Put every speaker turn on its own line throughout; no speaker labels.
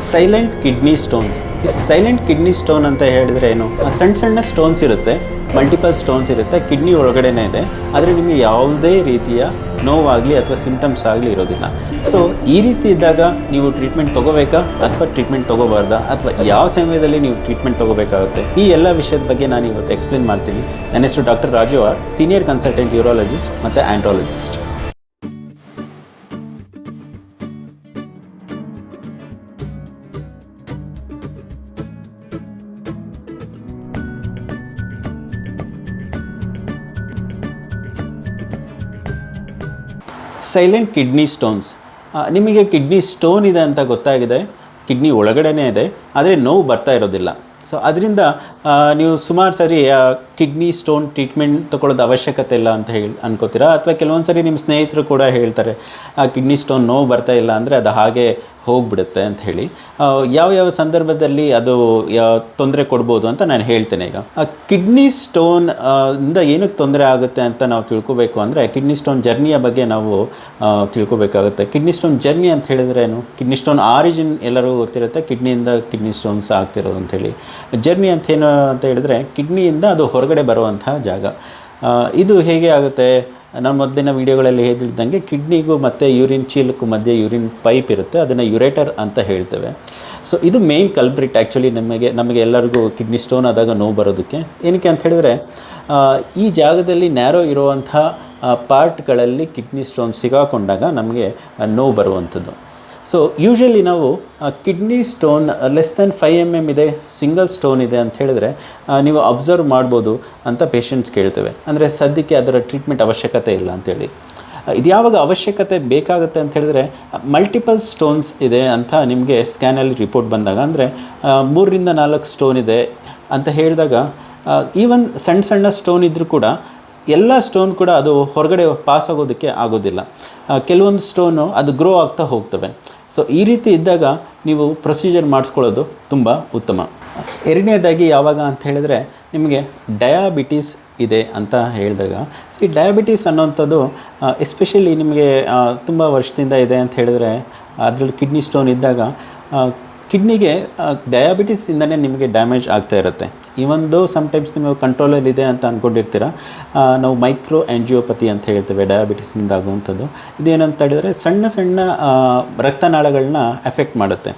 Silent kidney stones. ಈ silent kidney stone ಅಂತ ಹೇಳಿದರೆ ಏನು? ಸಣ್ಣ ಸಣ್ಣ ಸ್ಟೋನ್ಸ್ ಇರುತ್ತೆ, ಮಲ್ಟಿಪಲ್ ಸ್ಟೋನ್ಸ್ ಇರುತ್ತೆ, ಕಿಡ್ನಿ ಒಳಗಡೆನೇ ಇದೆ. ಆದರೆ ನಿಮಗೆ ಯಾವುದೇ ರೀತಿಯ ನೋವಾಗಲಿ ಅಥವಾ ಸಿಂಪ್ಟಮ್ಸ್ ಆಗಲಿ ಇರೋದಿಲ್ಲ. ಸೊ ಈ ರೀತಿ ಇದ್ದಾಗ ನೀವು ಟ್ರೀಟ್ಮೆಂಟ್ ತೊಗೋಬೇಕಾ ಅಥವಾ ಟ್ರೀಟ್ಮೆಂಟ್ ತೊಗೋಬಾರ್ದಾ, ಅಥವಾ ಯಾವ ಸಮಯದಲ್ಲಿ ನೀವು ಟ್ರೀಟ್ಮೆಂಟ್ ತೊಗೋಬೇಕಾಗುತ್ತೆ, ಈ ಎಲ್ಲ ವಿಷಯದ ಬಗ್ಗೆ ನಾನು ಇವತ್ತು ಎಕ್ಸ್ಪ್ಲೇನ್ ಮಾಡ್ತೀನಿ. ನನ್ನ ಹೆಸರು doctor Raju R, senior consultant urologist ಮತ್ತು ಆ್ಯಂಟಾಲಜಿಸ್ಟ್. Silent kidney stones. ನಿಮಗೆ ಕಿಡ್ನಿ ಸ್ಟೋನ್ ಇದೆ ಅಂತ ಗೊತ್ತಾಗಿದೆ, ಕಿಡ್ನಿ ಒಳಗಡೆನೇ ಇದೆ, ಆದರೆ ನೋವು ಬರ್ತಾ ಇರೋದಿಲ್ಲ. ಸೊ ಅದರಿಂದ ನೀವು ಸುಮಾರು ಸರಿ ಕಿಡ್ನಿ ಸ್ಟೋನ್ ಟ್ರೀಟ್ಮೆಂಟ್ ತೊಗೊಳ್ಳೋದು ಅವಶ್ಯಕತೆ ಇಲ್ಲ ಅಂತ ಅನ್ಕೋತೀರಾ. ಅಥವಾ ಕೆಲವೊಂದು ಸರಿ ನಿಮ್ಮ ಸ್ನೇಹಿತರು ಕೂಡ ಹೇಳ್ತಾರೆ ಕಿಡ್ನಿ ಸ್ಟೋನ್ ನೋವು ಬರ್ತಾ ಇಲ್ಲ ಅಂದರೆ ಅದು ಹಾಗೆ ಹೋಗಿಬಿಡುತ್ತೆ ಅಂತ ಹೇಳಿ. ಯಾವ ಸಂದರ್ಭದಲ್ಲಿ ಅದು ತೊಂದರೆ ಕೊಡ್ಬೋದು ಅಂತ ನಾನು ಹೇಳ್ತೇನೆ. ಈಗ ಕಿಡ್ನಿ ಸ್ಟೋನ್ ಇಂದ ಏನಕ್ಕೆ ತೊಂದರೆ ಆಗುತ್ತೆ ಅಂತ ನಾವು ತಿಳ್ಕೊಬೇಕು ಅಂದರೆ ಕಿಡ್ನಿ ಸ್ಟೋನ್ ಜರ್ನಿಯ ಬಗ್ಗೆ ನಾವು ತಿಳ್ಕೊಬೇಕಾಗುತ್ತೆ. ಕಿಡ್ನಿ ಸ್ಟೋನ್ ಜರ್ನಿ ಅಂತ ಹೇಳಿದ್ರೆ ಏನು? ಕಿಡ್ನಿ ಸ್ಟೋನ್ ಆರಿಜಿನ್ ಎಲ್ಲರಿಗೂ ಗೊತ್ತಿರುತ್ತೆ, ಕಿಡ್ನಿಯಿಂದ ಕಿಡ್ನಿ ಸ್ಟೋನ್ಸ್ ಆಗ್ತಿರೋದು ಅಂಥೇಳಿ. ಜರ್ನಿ ಅಂತ ಏನು ಅಂತ ಹೇಳಿದ್ರೆ ಕಿಡ್ನಿಯಿಂದ ಅದು ಹೊರಗಡೆ ಬರುವಂತಹ ಜಾಗ. ಇದು ಹೇಗೆ ಆಗುತ್ತೆ? ನಾನು ಮೊದಲಿನ ವೀಡಿಯೋಗಳಲ್ಲಿ ಹೇಳಿದಂಗೆ ಕಿಡ್ನಿಗೂ ಮತ್ತು ಯೂರಿನ್ ಚೀಲಕ್ಕೂ ಮಧ್ಯೆ ಯೂರಿನ್ ಪೈಪ್ ಇರುತ್ತೆ, ಅದನ್ನು ಯುರೇಟರ್ ಅಂತ ಹೇಳ್ತೇವೆ. ಸೊ ಇದು ಮೇಯ್ನ್ ಕಲ್ಪ್ರಿಟ್ ಆ್ಯಕ್ಚುಲಿ ನಮಗೆ ಎಲ್ಲರಿಗೂ ಕಿಡ್ನಿ ಸ್ಟೋನ್ ಆದಾಗ ನೋವು ಬರೋದಕ್ಕೆ. ಏನಕ್ಕೆ ಅಂತ ಹೇಳಿದ್ರೆ ಈ ಜಾಗದಲ್ಲಿ ನ್ಯಾರೋ ಇರುವಂಥ ಪಾರ್ಟ್ಗಳಲ್ಲಿ ಕಿಡ್ನಿ ಸ್ಟೋನ್ ಸಿಗಾಕೊಂಡಾಗ ನಮಗೆ ನೋವು ಬರುವಂಥದ್ದು. ಸೊ ಯೂಶ್ವಲಿ ನಾವು kidney stone less than 5 mm ಇದೆ, ಸಿಂಗಲ್ ಸ್ಟೋನ್ ಇದೆ ಅಂತ ಹೇಳಿದ್ರೆ ನೀವು ಅಬ್ಸರ್ವ್ ಮಾಡ್ಬೋದು ಅಂತ ಪೇಷಂಟ್ಸ್ ಕೇಳ್ತೇವೆ. ಅಂದರೆ ಸದ್ಯಕ್ಕೆ ಅದರ ಟ್ರೀಟ್ಮೆಂಟ್ ಅವಶ್ಯಕತೆ ಇಲ್ಲ ಅಂಥೇಳಿ. ಇದು ಯಾವಾಗ ಅವಶ್ಯಕತೆ ಬೇಕಾಗುತ್ತೆ ಅಂತ ಹೇಳಿದ್ರೆ ಮಲ್ಟಿಪಲ್ ಸ್ಟೋನ್ಸ್ ಇದೆ ಅಂತ ನಿಮಗೆ ಸ್ಕ್ಯಾನಲ್ಲಿ ರಿಪೋರ್ಟ್ ಬಂದಾಗ, ಅಂದರೆ 3ರಿಂದ 4 ಸ್ಟೋನ್ ಇದೆ ಅಂತ ಹೇಳಿದಾಗ, ಈವನ್ ಸಣ್ಣ ಸ್ಟೋನ್ ಇದ್ದರೂ ಕೂಡ ಎಲ್ಲ ಸ್ಟೋನ್ ಕೂಡ ಅದು ಹೊರಗಡೆ ಪಾಸ್ ಆಗೋದಕ್ಕೆ ಆಗೋದಿಲ್ಲ. ಕೆಲವೊಂದು ಸ್ಟೋನು ಅದು ಗ್ರೋ ಆಗ್ತಾ ಹೋಗ್ತವೆ. ಸೊ ಈ ರೀತಿ ಇದ್ದಾಗ ನೀವು ಪ್ರೊಸೀಜರ್ ಮಾಡಿಸ್ಕೊಳ್ಳೋದು ತುಂಬ ಉತ್ತಮ. ಎರಡನೇದಾಗಿ ಯಾವಾಗ ಅಂತ ಹೇಳಿದ್ರೆ ನಿಮಗೆ ಡಯಾಬಿಟೀಸ್ ಇದೆ ಅಂತ ಹೇಳಿದಾಗ, ಈ ಡಯಾಬಿಟೀಸ್ ಅನ್ನೋಂಥದ್ದು ಎಸ್ಪೆಷಲಿ ನಿಮಗೆ ತುಂಬ ವರ್ಷದಿಂದ ಇದೆ ಅಂತ ಹೇಳಿದ್ರೆ, ಅದರಲ್ಲಿ ಕಿಡ್ನಿ ಸ್ಟೋನ್ ಇದ್ದಾಗ ಕಿಡ್ನಿಗೆ ಡಯಾಬಿಟೀಸಿಂದನೇ ನಿಮಗೆ ಡ್ಯಾಮೇಜ್ ಆಗ್ತಾ ಇರುತ್ತೆ. ಇವೊಂದು ಸಮ್ಟೈಮ್ಸ್ ನಿಮಗೆ ಕಂಟ್ರೋಲಲ್ಲಿದೆ ಅಂತ ಅಂದ್ಕೊಂಡಿರ್ತೀರ. ನಾವು ಮೈಕ್ರೋ ಆ್ಯಂಜಿಯೋಪತಿ ಅಂತ ಹೇಳ್ತೇವೆ ಡಯಾಬಿಟಿಸಿಂದ ಆಗುವಂಥದ್ದು. ಇದೇನಂತ ಹೇಳಿದರೆ ಸಣ್ಣ ರಕ್ತನಾಳಗಳನ್ನ ಎಫೆಕ್ಟ್ ಮಾಡುತ್ತೆ.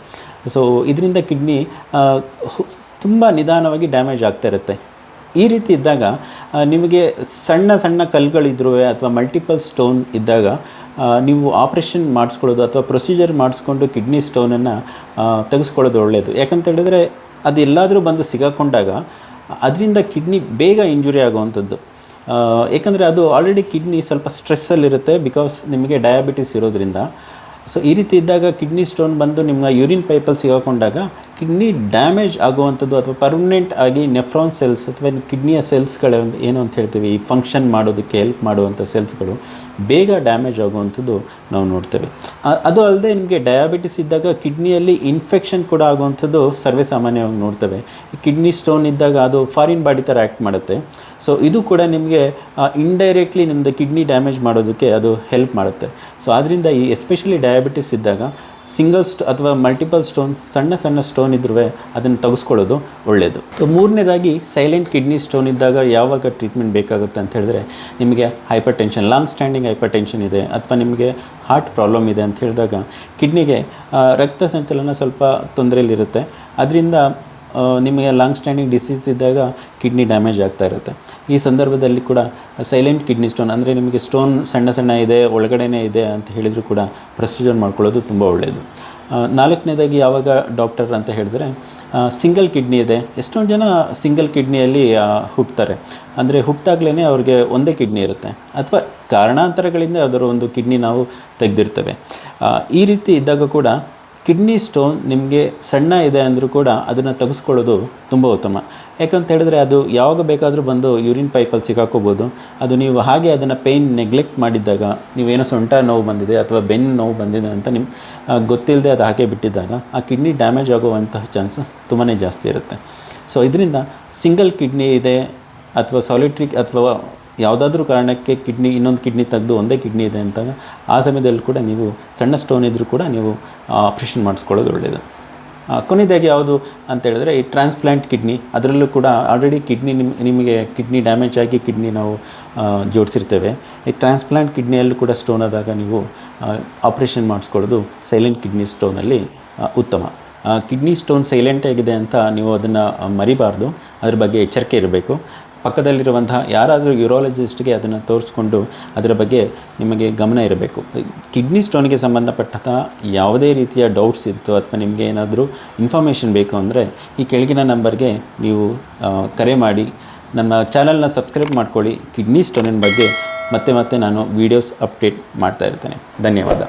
ಸೊ ಇದರಿಂದ ಕಿಡ್ನಿ ತುಂಬ ನಿಧಾನವಾಗಿ ಡ್ಯಾಮೇಜ್ ಆಗ್ತಾ ಇರುತ್ತೆ. ಈ ರೀತಿ ಇದ್ದಾಗ ನಿಮಗೆ ಸಣ್ಣ ಕಲ್ಲುಗಳಿದ್ರೂ ಅಥವಾ ಮಲ್ಟಿಪಲ್ ಸ್ಟೋನ್ ಇದ್ದಾಗ ನೀವು ಆಪ್ರೇಷನ್ ಮಾಡಿಸ್ಕೊಳ್ಳೋದು ಅಥವಾ ಪ್ರೊಸೀಜರ್ ಮಾಡಿಸ್ಕೊಂಡು ಕಿಡ್ನಿ ಸ್ಟೋನನ್ನು ತೆಗೆಸ್ಕೊಳ್ಳೋದು ಒಳ್ಳೆಯದು. ಯಾಕಂತ ಹೇಳಿದ್ರೆ ಅದು ಎಲ್ಲಾದರೂ ಬಂದು ಸಿಗಾಕೊಂಡಾಗ ಅದರಿಂದ ಕಿಡ್ನಿ ಬೇಗ ಇಂಜುರಿ ಆಗುವಂಥದ್ದು. ಏಕೆಂದರೆ ಅದು ಆಲ್ರೆಡಿ ಕಿಡ್ನಿ ಸ್ವಲ್ಪ ಸ್ಟ್ರೆಸ್ಸಲ್ಲಿರುತ್ತೆ, ಬಿಕಾಸ್ ನಿಮಗೆ ಡಯಾಬಿಟಿಸ್ ಇರೋದ್ರಿಂದ. ಸೊ ಈ ರೀತಿ ಇದ್ದಾಗ ಕಿಡ್ನಿ ಸ್ಟೋನ್ ಬಂದು ನಿಮ್ಮ ಯೂರಿನ್ ಪೈಪಲ್ಲಿ ಸಿಗಾಕೊಂಡಾಗ ಕಿಡ್ನಿ ಡ್ಯಾಮೇಜ್ ಆಗುವಂಥದ್ದು ಅಥವಾ ಪರ್ಮನೆಂಟ್ ಆಗಿ ನೆಫ್ರಾನ್ ಸೆಲ್ಸ್ ಅಥವಾ ಕಿಡ್ನಿಯ ಸೆಲ್ಸ್ಗಳು ಏನು ಅಂತ ಹೇಳ್ತೀವಿ, ಈ ಫಂಕ್ಷನ್ ಮಾಡೋದಕ್ಕೆ ಹೆಲ್ಪ್ ಮಾಡುವಂಥ ಸೆಲ್ಸ್ಗಳು ಬೇಗ ಡ್ಯಾಮೇಜ್ ಆಗುವಂಥದ್ದು ನಾವು ನೋಡ್ತೇವೆ. ಅದು ಅಲ್ಲದೆ ನಿಮಗೆ ಡಯಾಬಿಟಿಸ್ ಇದ್ದಾಗ ಕಿಡ್ನಿಯಲ್ಲಿ ಇನ್ಫೆಕ್ಷನ್ ಕೂಡ ಆಗುವಂಥದ್ದು ಸರ್ವೇ ಸಾಮಾನ್ಯವಾಗಿ ನೋಡ್ತೇವೆ. ಈ ಕಿಡ್ನಿ ಸ್ಟೋನ್ ಇದ್ದಾಗ ಅದು ಫಾರಿನ್ ಬಾಡಿ ಥರ ಆ್ಯಕ್ಟ್ ಮಾಡುತ್ತೆ. ಸೊ ಇದು ಕೂಡ ನಿಮಗೆ ಇಂಡೈರೆಕ್ಟ್ಲಿ ನಿಮ್ಮದು ಕಿಡ್ನಿ ಡ್ಯಾಮೇಜ್ ಮಾಡೋದಕ್ಕೆ ಅದು ಹೆಲ್ಪ್ ಮಾಡುತ್ತೆ. ಸೊ ಆದ್ದರಿಂದ ಈ ಎಸ್ಪೆಷಲಿ ಡಯಾಬಿಟಿಸ್ ಇದ್ದಾಗ ಅಥವಾ ಮಲ್ಟಿಪಲ್ ಸಣ್ಣ ಸ್ಟೋನ್ ಇದ್ರೂ ಅದನ್ನು ತೆಗೆಸ್ಕೊಳ್ಳೋದು ಒಳ್ಳೆಯದು. ಮೂರನೇದಾಗಿ ಸೈಲೆಂಟ್ ಕಿಡ್ನಿ ಸ್ಟೋನ್ ಇದ್ದಾಗ ಯಾವಾಗ ಟ್ರೀಟ್ಮೆಂಟ್ ಬೇಕಾಗುತ್ತೆ ಅಂತ ಹೇಳಿದ್ರೆ, ನಿಮಗೆ hypertension, long standing hypertension ಇದೆ ಅಥವಾ ನಿಮಗೆ ಹಾರ್ಟ್ ಪ್ರಾಬ್ಲಮ್ ಇದೆ ಅಂತ ಹೇಳಿದಾಗ ಕಿಡ್ನಿಗೆ ರಕ್ತ ಸಂಚಲನ ಸ್ವಲ್ಪ ತೊಂದರೆಯಲ್ಲಿರುತ್ತೆ. ಅದರಿಂದ ನಿಮಗೆ ಲಾಂಗ್ ಸ್ಟ್ಯಾಂಡಿಂಗ್ ಡಿಸೀಸ್ ಇದ್ದಾಗ ಕಿಡ್ನಿ ಡ್ಯಾಮೇಜ್ ಆಗ್ತಾ ಇರುತ್ತೆ. ಈ ಸಂದರ್ಭದಲ್ಲಿ ಕೂಡ ಸೈಲೆಂಟ್ ಕಿಡ್ನಿ ಸ್ಟೋನ್, ಅಂದರೆ ನಿಮಗೆ ಸ್ಟೋನ್ ಸಣ್ಣ ಇದೆ, ಒಳಗಡೆನೇ ಇದೆ ಅಂತ ಹೇಳಿದರೂ ಕೂಡ ಪ್ರೊಸೀಜರ್ ಮಾಡ್ಕೊಳ್ಳೋದು ತುಂಬ ಒಳ್ಳೆಯದು. ನಾಲ್ಕನೇದಾಗಿ ಯಾವಾಗ ಡಾಕ್ಟರ್ ಅಂತ ಹೇಳಿದ್ರೆ, ಸಿಂಗಲ್ ಕಿಡ್ನಿ ಇದೆ. ಎಷ್ಟೊಂದು ಜನ ಸಿಂಗಲ್ ಕಿಡ್ನಿಯಲ್ಲಿ ಹುಟ್ಟುತ್ತಾರೆ. ಅಂದರೆ ಹುಟ್ಟಿದಾಗಲೇ ಅವ್ರಿಗೆ ಒಂದೇ ಕಿಡ್ನಿ ಇರುತ್ತೆ, ಅಥವಾ ಕಾರಣಾಂತರಗಳಿಂದ ಅದರ ಒಂದು ಕಿಡ್ನಿ ನಾವು ತೆಗೆದಿರ್ತೇವೆ. ಈ ರೀತಿ ಇದ್ದಾಗ ಕೂಡ ಕಿಡ್ನಿ ಸ್ಟೋನ್ ನಿಮಗೆ ಸಣ್ಣ ಇದೆ ಅಂದರೂ ಕೂಡ ಅದನ್ನು ತೆಗೆಸ್ಕೊಳ್ಳೋದು ತುಂಬ ಉತ್ತಮ. ಯಾಕಂತ ಹೇಳಿದ್ರೆ ಅದು ಯಾವಾಗ ಬೇಕಾದರೂ ಬಂದು ಯೂರಿನ್ ಪೈಪಲ್ಲಿ ಸಿಗಾಕೋಬೋದು. ಅದು ನೀವು ಹಾಗೆ ಅದನ್ನು ಪೇಯ್ನ್ ನೆಗ್ಲೆಕ್ಟ್ ಮಾಡಿದ್ದಾಗ, ನೀವೇನೋ ಸೊಂಟ ನೋವು ಬಂದಿದೆ ಅಥವಾ ಬೆನ್ನು ನೋವು ಬಂದಿದೆ ಅಂತ ಗೊತ್ತಿಲ್ಲದೆ ಅದು ಹಾಗೆ ಬಿಟ್ಟಿದ್ದಾಗ ಆ ಕಿಡ್ನಿ ಡ್ಯಾಮೇಜ್ ಆಗುವಂತಹ ಚಾನ್ಸಸ್ ತುಂಬಾ ಜಾಸ್ತಿ ಇರುತ್ತೆ. ಸೊ ಇದರಿಂದ ಸಿಂಗಲ್ ಕಿಡ್ನಿ ಇದೆ ಅಥವಾ ಸಾಲಿಟ್ರಿ ಅಥವಾ ಯಾವುದಾದ್ರೂ ಕಾರಣಕ್ಕೆ ಇನ್ನೊಂದು ಕಿಡ್ನಿ ತೆಗೆದು ಒಂದೇ ಕಿಡ್ನಿ ಇದೆ ಅಂತಾಗ ಆ ಸಮಯದಲ್ಲಿ ಕೂಡ ನೀವು ಸಣ್ಣ ಸ್ಟೋನ್ ಇದ್ದರೂ ಕೂಡ ನೀವು ಆಪ್ರೇಷನ್ ಮಾಡಿಸ್ಕೊಳ್ಳೋದು ಒಳ್ಳೆಯದು. ಕೊನೆಯದಾಗಿ ಯಾವುದು ಅಂತ ಹೇಳಿದ್ರೆ ಈ ಟ್ರಾನ್ಸ್ಪ್ಲಾಂಟ್ ಕಿಡ್ನಿ, ಅದರಲ್ಲೂ ಕೂಡ ಆಲ್ರೆಡಿ ಕಿಡ್ನಿ ನಿಮಗೆ ಕಿಡ್ನಿ ಡ್ಯಾಮೇಜ್ ಆಗಿ ಕಿಡ್ನಿ ನಾವು ಜೋಡಿಸಿರ್ತೇವೆ. ಈ ಟ್ರಾನ್ಸ್ಪ್ಲಾಂಟ್ ಕಿಡ್ನಿಯಲ್ಲೂ ಕೂಡ ಸ್ಟೋನ್ ಆದಾಗ ನೀವು ಆಪ್ರೇಷನ್ ಮಾಡಿಸ್ಕೊಳ್ಳೋದು ಸೈಲೆಂಟ್ ಕಿಡ್ನಿ ಸ್ಟೋನಲ್ಲಿ ಉತ್ತಮ. ಕಿಡ್ನಿ ಸ್ಟೋನ್ ಸೈಲೆಂಟ್ ಆಗಿದೆ ಅಂತ ನೀವು ಅದನ್ನು ಮರಿಬಾರ್ದು, ಅದ್ರ ಬಗ್ಗೆ ಎಚ್ಚರಿಕೆ ಇರಬೇಕು. ಪಕ್ಕದಲ್ಲಿರುವಂತಹ ಯಾರಾದರೂ ಯೂರಾಲಜಿಸ್ಟ್ಗೆ ಅದನ್ನು ತೋರಿಸ್ಕೊಂಡು ಅದರ ಬಗ್ಗೆ ನಿಮಗೆ ಗಮನ ಇರಬೇಕು. ಕಿಡ್ನಿ ಸ್ಟೋನ್ಗೆ ಸಂಬಂಧಪಟ್ಟಂಥ ಯಾವುದೇ ರೀತಿಯ ಡೌಟ್ಸ್ ಇತ್ತು ಅಥವಾ ನಿಮಗೆ ಏನಾದರೂ ಇನ್ಫಾರ್ಮೇಷನ್ ಬೇಕು ಅಂದರೆ ಈ ಕೆಳಗಿನ ನಂಬರ್ಗೆ ನೀವು ಕರೆ ಮಾಡಿ. ನಮ್ಮ ಚಾನಲ್ನ ಸಬ್ಸ್ಕ್ರೈಬ್ ಮಾಡ್ಕೊಳ್ಳಿ. ಕಿಡ್ನಿ ಸ್ಟೋನಿನ ಬಗ್ಗೆ ಮತ್ತೆ ನಾನು ವೀಡಿಯೋಸ್ ಅಪ್ಡೇಟ್ ಮಾಡ್ತಾ ಇರ್ತೇನೆ. ಧನ್ಯವಾದ.